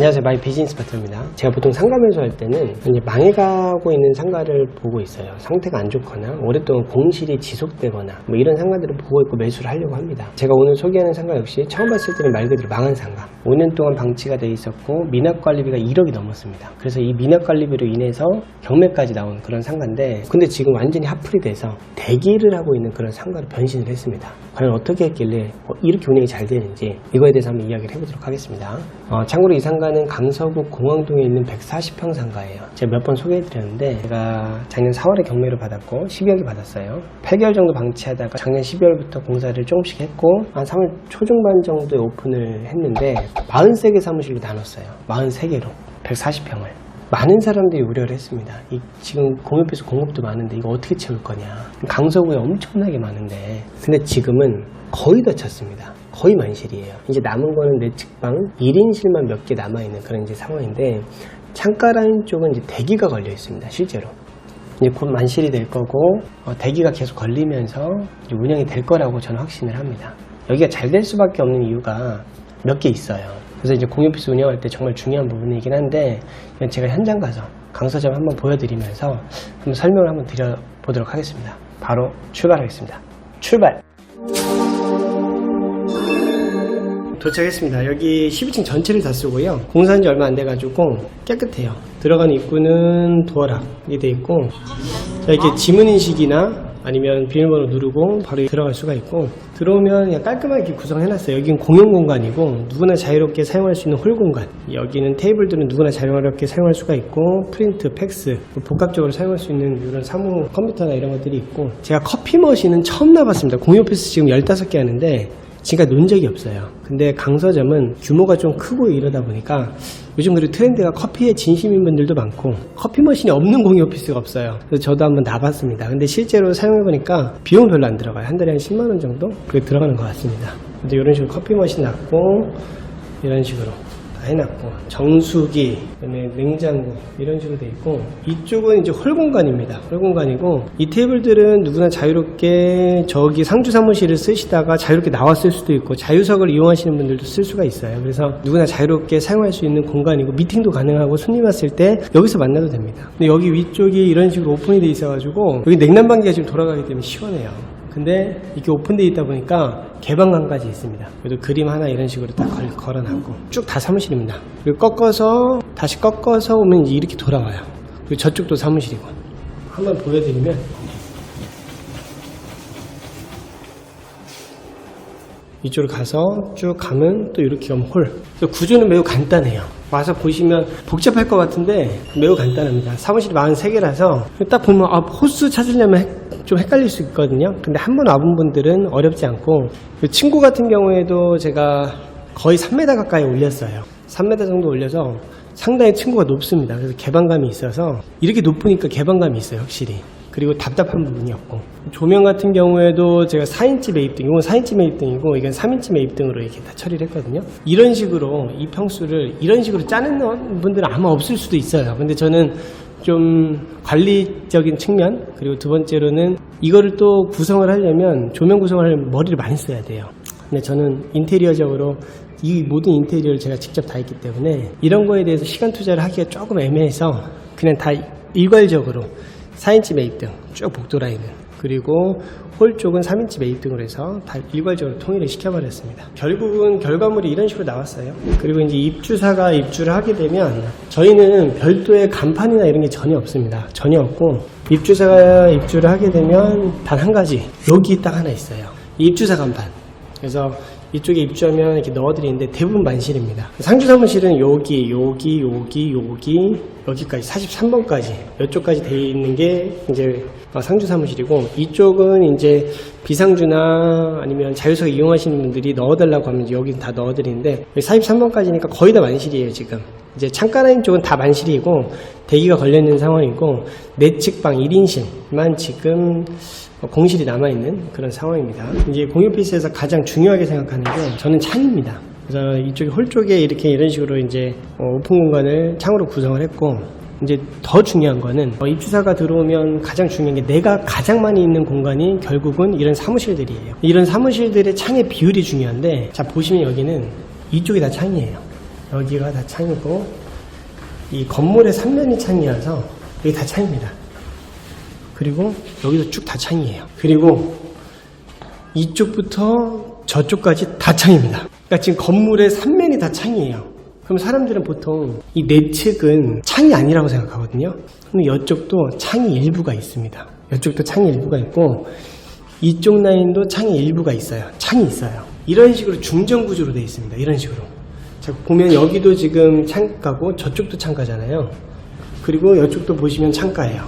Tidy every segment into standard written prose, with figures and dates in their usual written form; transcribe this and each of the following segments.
안녕하세요. 마이 비즈니스 파트너입니다. 제가 보통 상가 매수할 때는 이제 망해가고 있는 상가를 보고 있어요. 상태가 안 좋거나 오랫동안 공실이 지속되거나 뭐 이런 상가들을 보고 있고 매수를 하려고 합니다. 제가 오늘 소개하는 상가 역시 처음 봤을 때는 말 그대로 망한 상가. 5년 동안 방치가 돼 있었고 미납관리비가 1억이 넘었습니다. 그래서 이 미납관리비로 인해서 경매까지 나온 그런 상가인데, 근데 지금 완전히 핫플이 돼서 대기를 하고 있는 그런 상가로 변신을 했습니다. 과연 어떻게 했길래 이렇게 운영이 잘 되는지 이거에 대해서 한번 이야기를 해보도록 하겠습니다. 참고로 이 상가는 강서구 공항동에 있는 140평 상가예요. 제가 몇 번 소개해드렸는데, 제가 작년 4월에 경매를 받았고 12억이 받았어요. 8개월 정도 방치하다가 작년 12월부터 공사를 조금씩 했고 한 3월 초중반 정도에 오픈을 했는데 43개 사무실로 나눴어요. 43개로 140평을. 많은 사람들이 우려를 했습니다. 지금 공유피스 공급도 많은데 이거 어떻게 채울 거냐. 강서구에 엄청나게 많은데, 근데 지금은 거의 다 찼습니다. 거의 만실이에요. 이제 남은 거는 내측방 1인실만 몇 개 남아있는 그런 이제 상황인데, 창가 라인 쪽은 이제 대기가 걸려 있습니다. 실제로 이제 곧 만실이 될 거고 대기가 계속 걸리면서 이제 운영이 될 거라고 저는 확신을 합니다. 여기가 잘 될 수밖에 없는 이유가 몇 개 있어요. 그래서 이제 공유피스 운영할 때 정말 중요한 부분이긴 한데, 제가 현장 가서 강서점 한번 보여드리면서 한번 설명을 한번 드려보도록 하겠습니다. 바로 출발하겠습니다. 출발! 도착했습니다. 여기 12층 전체를 다 쓰고요. 공사한 지 얼마 안 돼가지고 깨끗해요. 들어가는 입구는 도어락이 돼 있고, 이렇게 지문인식이나 아니면 비밀번호 누르고 바로 들어갈 수가 있고, 들어오면 그냥 깔끔하게 구성해놨어요. 여기는 공용 공간이고 누구나 자유롭게 사용할 수 있는 홀 공간. 여기는 테이블들은 누구나 자유롭게 사용할 수가 있고, 프린트, 팩스, 복합적으로 사용할 수 있는 이런 사무 컴퓨터나 이런 것들이 있고, 제가 커피 머신은 처음 나봤습니다. 공유 오피스 지금 15개 하는데 지금까지 논 적이 없어요. 근데 강서점은 규모가 좀 크고 이러다 보니까 요즘 그리고 트렌드가 커피에 진심인 분들도 많고 커피 머신이 없는 공유 오피스가 없어요. 그래서 저도 한번 나봤습니다. 근데 실제로 사용해보니까 비용 별로 안 들어가요. 한 달에 한 10만원 정도? 그게 들어가는 것 같습니다. 근데 이런 식으로 커피 머신 놨고, 이런 식으로 다 해놨고, 정수기, 그다음에 냉장고 이런 식으로 돼 있고, 이쪽은 이제 홀 공간입니다. 홀 공간이고, 이 테이블들은 누구나 자유롭게 저기 상주 사무실을 쓰시다가 자유롭게 나왔을 수도 있고, 자유석을 이용하시는 분들도 쓸 수가 있어요. 그래서 누구나 자유롭게 사용할 수 있는 공간이고, 미팅도 가능하고, 손님 왔을 때 여기서 만나도 됩니다. 근데 여기 위쪽이 이런 식으로 오픈이 돼 있어가지고 여기 냉난방기가 지금 돌아가기 때문에 시원해요. 근데 이렇게 오픈되어 있다 보니까 개방감까지 있습니다. 그래도 그림 하나 이런 식으로 딱 걸어놨고, 쭉 다 사무실입니다. 그리고 꺾어서 다시 꺾어서 오면 이제 이렇게 돌아와요. 그리고 저쪽도 사무실이고. 한번 보여드리면, 이쪽으로 가서 쭉 가면 또 이렇게 가면 홀. 구조는 매우 간단해요. 와서 보시면 복잡할 것 같은데 매우 간단합니다. 사무실이 43개라서 딱 보면 호수 찾으려면 좀 헷갈릴 수 있거든요. 근데 한 번 와본 분들은 어렵지 않고, 친구 같은 경우에도 제가 거의 3m 가까이 올렸어요. 3m 정도 올려서 상당히 층고가 높습니다. 그래서 개방감이 있어서, 이렇게 높으니까 개방감이 있어요, 확실히. 그리고 답답한 부분이 없고, 조명 같은 경우에도 제가 4인치 매입등, 이건 4인치 매입등이고 이건 3인치 매입등으로 이렇게 다 처리를 했거든요. 이런 식으로 이 평수를 이런 식으로 짜는 분들은 아마 없을 수도 있어요. 근데 저는 좀 관리적인 측면, 그리고 두 번째로는 이거를 또 구성을 하려면 조명 구성을 하려면 머리를 많이 써야 돼요. 근데 저는 인테리어적으로 이 모든 인테리어를 제가 직접 다 했기 때문에 이런 거에 대해서 시간 투자를 하기가 조금 애매해서 그냥 다 일괄적으로 4인치 매입등 쭉 복도 라인은, 그리고 홀 쪽은 3인치 매입등으로 해서 다 일괄적으로 통일을 시켜버렸습니다. 결국은 결과물이 이런 식으로 나왔어요. 그리고 이제 입주사가 입주를 하게 되면 저희는 별도의 간판이나 이런 게 전혀 없습니다. 전혀 없고, 입주사가 입주를 하게 되면 단 한 가지, 여기 딱 하나 있어요. 이 입주사 간판. 그래서 이쪽에 입주하면 이렇게 넣어드리는데 대부분 만실입니다. 상주 사무실은 여기까지 43번까지 이쪽까지 돼 있는 게 이제 상주 사무실이고, 이쪽은 이제 비상주나 아니면 자유석 이용하시는 분들이 넣어달라고 하면 여기 다 넣어드리는데, 43번까지니까 거의 다 만실이에요. 지금 이제 창가 라인 쪽은 다 만실이고 대기가 걸려있는 상황이고, 내측방 1인실만 지금 공실이 남아있는 그런 상황입니다. 이제 공유피스에서 가장 중요하게 생각하는 게 저는 창입니다. 그래서 이쪽에 홀 쪽에 이렇게 이런 식으로 이제 오픈 공간을 창으로 구성을 했고, 이제 더 중요한 거는 입주사가 들어오면 가장 중요한 게, 내가 가장 많이 있는 공간이 결국은 이런 사무실들이에요. 이런 사무실들의 창의 비율이 중요한데, 자 보시면 여기는 이쪽이 다 창이에요. 여기가 다 창이고 이 건물의 3면이 창이어서 여기 다 창입니다. 그리고 여기도 쭉 다 창이에요. 그리고 이쪽부터 저쪽까지 다 창입니다. 그러니까 지금 건물의 3면이 다 창이에요. 그럼 사람들은 보통 이 내측은 창이 아니라고 생각하거든요. 근데 이쪽도 창이 일부가 있습니다. 이쪽도 창이 일부가 있고 이쪽 라인도 창이 일부가 있어요. 창이 있어요. 이런 식으로 중정 구조로 되어 있습니다. 이런 식으로. 자, 보면 여기도 지금 창가고 저쪽도 창가잖아요. 그리고 이쪽도 보시면 창가예요.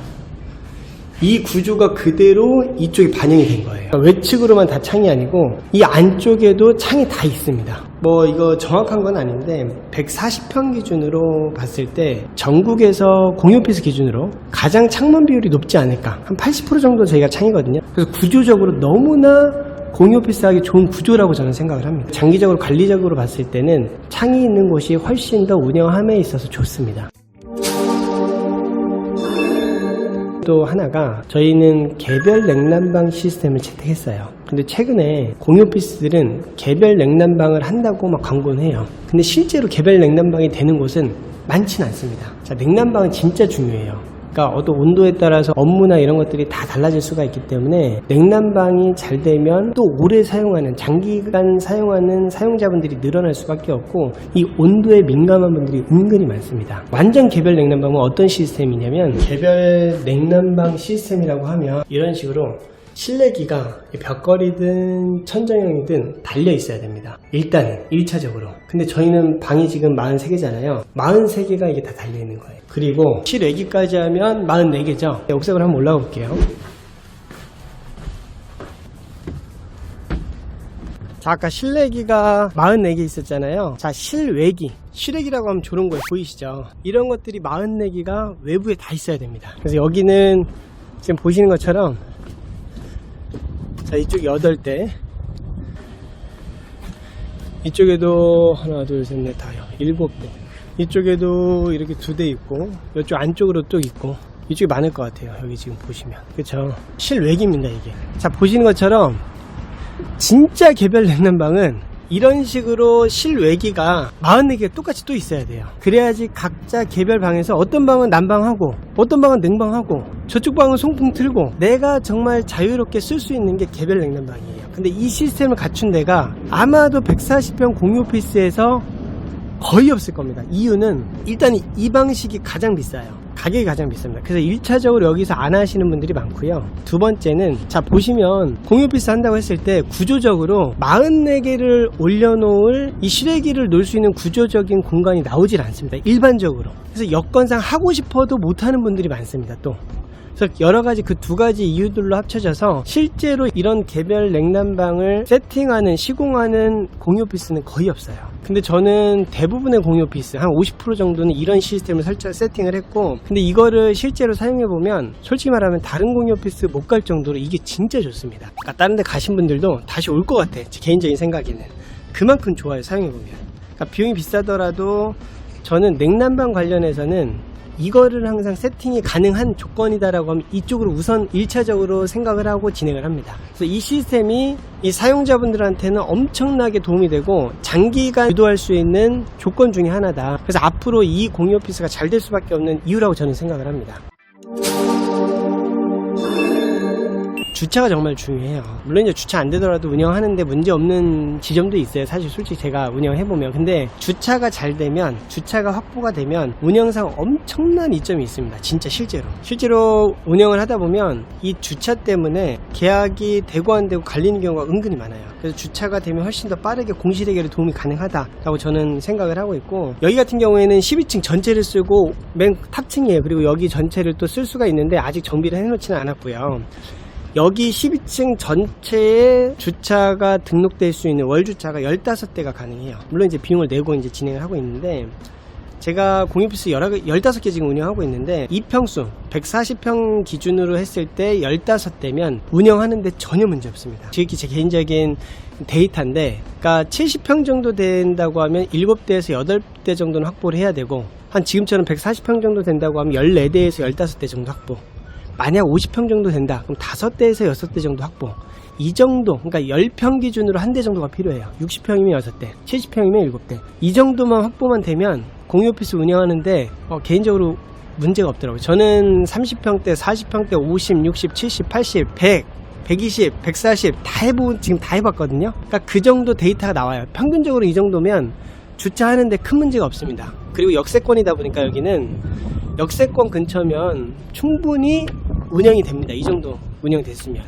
이 구조가 그대로 이쪽에 반영이 된 거예요. 외측으로만 다 창이 아니고 이 안쪽에도 창이 다 있습니다. 뭐 이거 정확한 건 아닌데 140평 기준으로 봤을 때 전국에서 공유오피스 기준으로 가장 창문 비율이 높지 않을까. 한 80% 정도 저희가 창이거든요. 그래서 구조적으로 너무나 공유오피스하기 좋은 구조라고 저는 생각을 합니다. 장기적으로 관리적으로 봤을 때는 창이 있는 곳이 훨씬 더 운영함에 있어서 좋습니다. 또 하나가 저희는 개별 냉난방 시스템을 채택했어요. 근데 최근에 공유오피스들은 개별 냉난방을 한다고 막 광고는 해요. 근데 실제로 개별 냉난방이 되는 곳은 많지는 않습니다. 자, 냉난방은 진짜 중요해요. 그러니까 어떤 온도에 따라서 업무나 이런 것들이 다 달라질 수가 있기 때문에 냉난방이 잘 되면 또 오래 사용하는, 장기간 사용하는 사용자분들이 늘어날 수밖에 없고 이 온도에 민감한 분들이 은근히 많습니다. 완전 개별 냉난방은 어떤 시스템이냐면, 개별 냉난방 시스템이라고 하면 이런 식으로 실내기가 벽걸이든 천정형이든 달려 있어야 됩니다. 일단은 1차적으로. 근데 저희는 방이 지금 43개잖아요 43개가 이게 다 달려 있는 거예요. 그리고 실외기까지 하면 44개죠 옥상으로 한번 올라가 볼게요. 자, 아까 실내기가 44개 있었잖아요. 자, 실외기라고 하면 저런 거에 보이시죠? 이런 것들이 44개가 외부에 다 있어야 됩니다. 그래서 여기는 지금 보시는 것처럼, 자, 이쪽 8대, 이쪽에도 하나 둘셋넷 다 7대, 이쪽에도 이렇게 2대 있고, 이쪽 안쪽으로 또 있고, 이쪽이 많을 것 같아요. 여기 지금 보시면, 그쵸? 실외기입니다 이게. 자, 보시는 것처럼 진짜 개별 냉난방은 이런 식으로 실외기가 44개가 똑같이 또 있어야 돼요. 그래야지 각자 개별 방에서 어떤 방은 난방하고 어떤 방은 냉방하고 저쪽 방은 송풍 틀고 내가 정말 자유롭게 쓸 수 있는 게 개별 냉난방이에요. 근데 이 시스템을 갖춘 데가 아마도 140평 공유오피스에서 거의 없을 겁니다. 이유는 일단 이 방식이 가장 비싸요. 가격이 가장 비쌉니다. 그래서 1차적으로 여기서 안 하시는 분들이 많고요. 두 번째는, 자, 보시면 공유오피스 한다고 했을 때 구조적으로 44개를 올려놓을 이 실외기를 놓을 수 있는 구조적인 공간이 나오질 않습니다. 일반적으로. 그래서 여건상 하고 싶어도 못하는 분들이 많습니다. 또 그래서 여러가지 그 두 가지 이유들로 합쳐져서 실제로 이런 개별 냉난방을 세팅하는, 시공하는 공유오피스는 거의 없어요. 근데 저는 대부분의 공유오피스 한 50% 정도는 이런 시스템을 세팅을 했고, 근데 이거를 실제로 사용해보면 솔직히 말하면 다른 공유오피스 못 갈 정도로 이게 진짜 좋습니다. 그러니까 다른 데 가신 분들도 다시 올 것 같아. 제 개인적인 생각에는 그만큼 좋아요. 사용해보면. 그러니까 비용이 비싸더라도 저는 냉난방 관련해서는 이거를 항상 세팅이 가능한 조건이다라고 하면 이쪽으로 우선 1차적으로 생각을 하고 진행을 합니다. 그래서 이 시스템이 이 사용자분들한테는 엄청나게 도움이 되고 장기간 유도할 수 있는 조건 중에 하나다. 그래서 앞으로 이 공유오피스가 잘 될 수밖에 없는 이유라고 저는 생각을 합니다. 주차가 정말 중요해요. 물론 이제 주차 안 되더라도 운영하는데 문제 없는 지점도 있어요. 사실 솔직히 제가 운영해보면. 근데 주차가 잘 되면, 주차가 확보가 되면 운영상 엄청난 이점이 있습니다. 진짜 실제로 운영을 하다 보면 이 주차 때문에 계약이 되고 안 되고 갈리는 경우가 은근히 많아요. 그래서 주차가 되면 훨씬 더 빠르게 공실 해결에 도움이 가능하다라고 저는 생각을 하고 있고, 여기 같은 경우에는 12층 전체를 쓰고 맨 탑층이에요. 그리고 여기 전체를 또 쓸 수가 있는데 아직 정비를 해놓지는 않았고요. 여기 12층 전체에 주차가 등록될 수 있는 월주차가 15대가 가능해요. 물론 이제 비용을 내고 이제 진행을 하고 있는데, 제가 공유오피스 15개 지금 운영하고 있는데, 이평수 140평 기준으로 했을 때 15대면 운영하는데 전혀 문제 없습니다. 지극히 제 개인적인 데이터인데, 그러니까 70평 정도 된다고 하면 7대에서 8대 정도는 확보를 해야 되고, 한 지금처럼 140평 정도 된다고 하면 14대에서 15대 정도 확보, 만약 50평 정도 된다 그럼 5대에서 6대 정도 확보, 이 정도, 그러니까 10평 기준으로 한 대 정도가 필요해요. 60평이면 6대, 70평이면 7대. 이 정도만 확보만 되면 공유 오피스 운영하는데 개인적으로 문제가 없더라고요. 저는 30평대, 40평대, 50, 60, 70, 80, 100, 120, 140 지금 다 해봤거든요. 그러니까 그 정도 데이터가 나와요. 평균적으로 이 정도면 주차하는데 큰 문제가 없습니다. 그리고 역세권이다 보니까 여기는 역세권 근처면 충분히 운영이 됩니다. 이 정도 운영됐으면.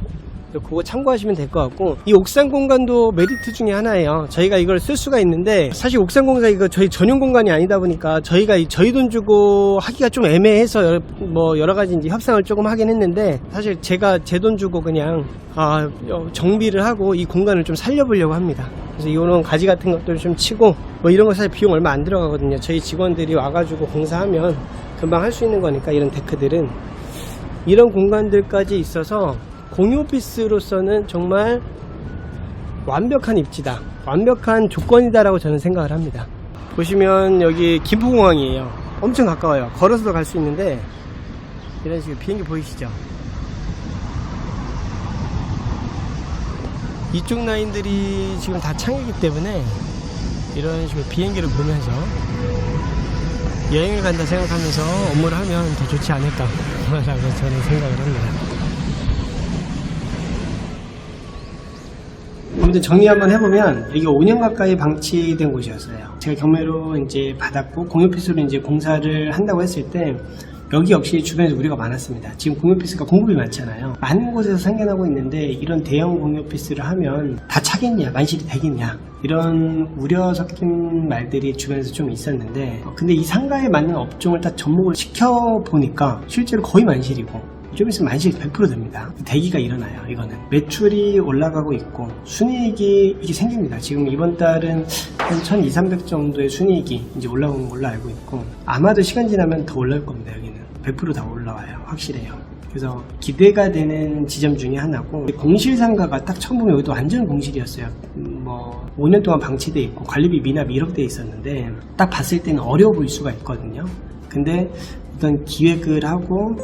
그거 참고하시면 될 것 같고, 이 옥상 공간도 메리트 중에 하나예요. 저희가 이걸 쓸 수가 있는데, 사실 옥상 공간 이거 저희 전용 공간이 아니다 보니까 저희가 저희 돈 주고 하기가 좀 애매해서 여러 가지 이제 협상을 조금 하긴 했는데, 사실 제가 제 돈 주고 그냥 정비를 하고 이 공간을 좀 살려보려고 합니다. 그래서 이런 가지 같은 것들을 좀 치고, 이런 거 사실 비용 얼마 안 들어가거든요. 저희 직원들이 와가지고 공사하면 금방 할 수 있는 거니까, 이런 데크들은 이런 공간들까지 있어서 공유 오피스로서는 정말 완벽한 입지다, 완벽한 조건이다라고 저는 생각을 합니다. 보시면 여기 김포공항이에요. 엄청 가까워요. 걸어서도 갈 수 있는데, 이런 식으로 비행기 보이시죠? 이쪽 라인들이 지금 다 창이기 때문에 이런 식으로 비행기를 보면서 여행을 간다 생각하면서 업무를 하면 더 좋지 않을까 라고 저는 생각을 합니다. 아무튼 정리 한번 해보면, 여기가 5년 가까이 방치된 곳이었어요. 제가 경매로 이제 받았고 공유 오피스로 이제 공사를 한다고 했을 때, 여기 역시 주변에서 우려가 많았습니다. 지금 공유 오피스가 공급이 많잖아요. 많은 곳에서 생겨나고 있는데, 이런 대형 공유 오피스를 하면 다 차겠냐, 만실이 되겠냐, 이런 우려 섞인 말들이 주변에서 좀 있었는데, 근데 이 상가에 맞는 업종을 다 접목을 시켜보니까 실제로 거의 만실이고, 좀 있으면 만실 100% 됩니다. 대기가 일어나요. 이거는 매출이 올라가고 있고 순이익이 이게 생깁니다. 지금 이번 달은 한 1200, 300 정도의 순이익이 이제 올라오는 걸로 알고 있고, 아마도 시간 지나면 더 올라올 겁니다. 여기는 100% 다 올라와요. 확실해요. 그래서 기대가 되는 지점 중에 하나고, 공실상가가 딱 처음 보면 여기도 완전 공실이었어요. 5년 동안 방치돼 있고 관리비 미납이 1억 대 있었는데, 딱 봤을 때는 어려워 보일 수가 있거든요. 근데 어떤 기획을 하고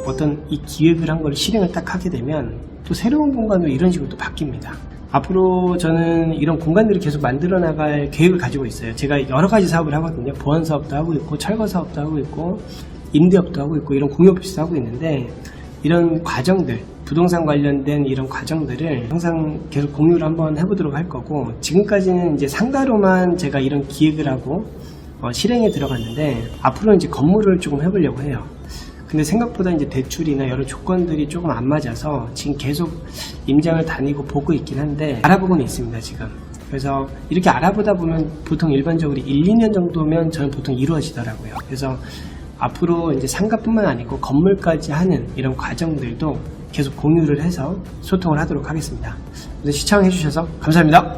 이 기획을 한 걸 실행을 딱 하게 되면 또 새로운 공간으로 이런 식으로 또 바뀝니다. 앞으로 저는 이런 공간들을 계속 만들어 나갈 계획을 가지고 있어요. 제가 여러 가지 사업을 하거든요. 보안 사업도 하고 있고, 철거 사업도 하고 있고, 임대업도 하고 있고, 이런 공유 오피스도 하고 있는데, 이런 과정들, 부동산 관련된 이런 과정들을 항상 계속 공유를 한번 해보도록 할 거고, 지금까지는 이제 상가로만 제가 이런 기획을 하고 실행에 들어갔는데, 앞으로는 이제 건물을 조금 해보려고 해요. 근데 생각보다 이제 대출이나 여러 조건들이 조금 안 맞아서 지금 계속 임장을 다니고 보고 있긴 한데, 알아보고는 있습니다, 지금. 그래서 이렇게 알아보다 보면 보통 일반적으로 1, 2년 정도면 저는 보통 이루어지더라고요. 그래서 앞으로 이제 상가뿐만 아니고 건물까지 하는 이런 과정들도 계속 공유를 해서 소통을 하도록 하겠습니다. 시청해 주셔서 감사합니다.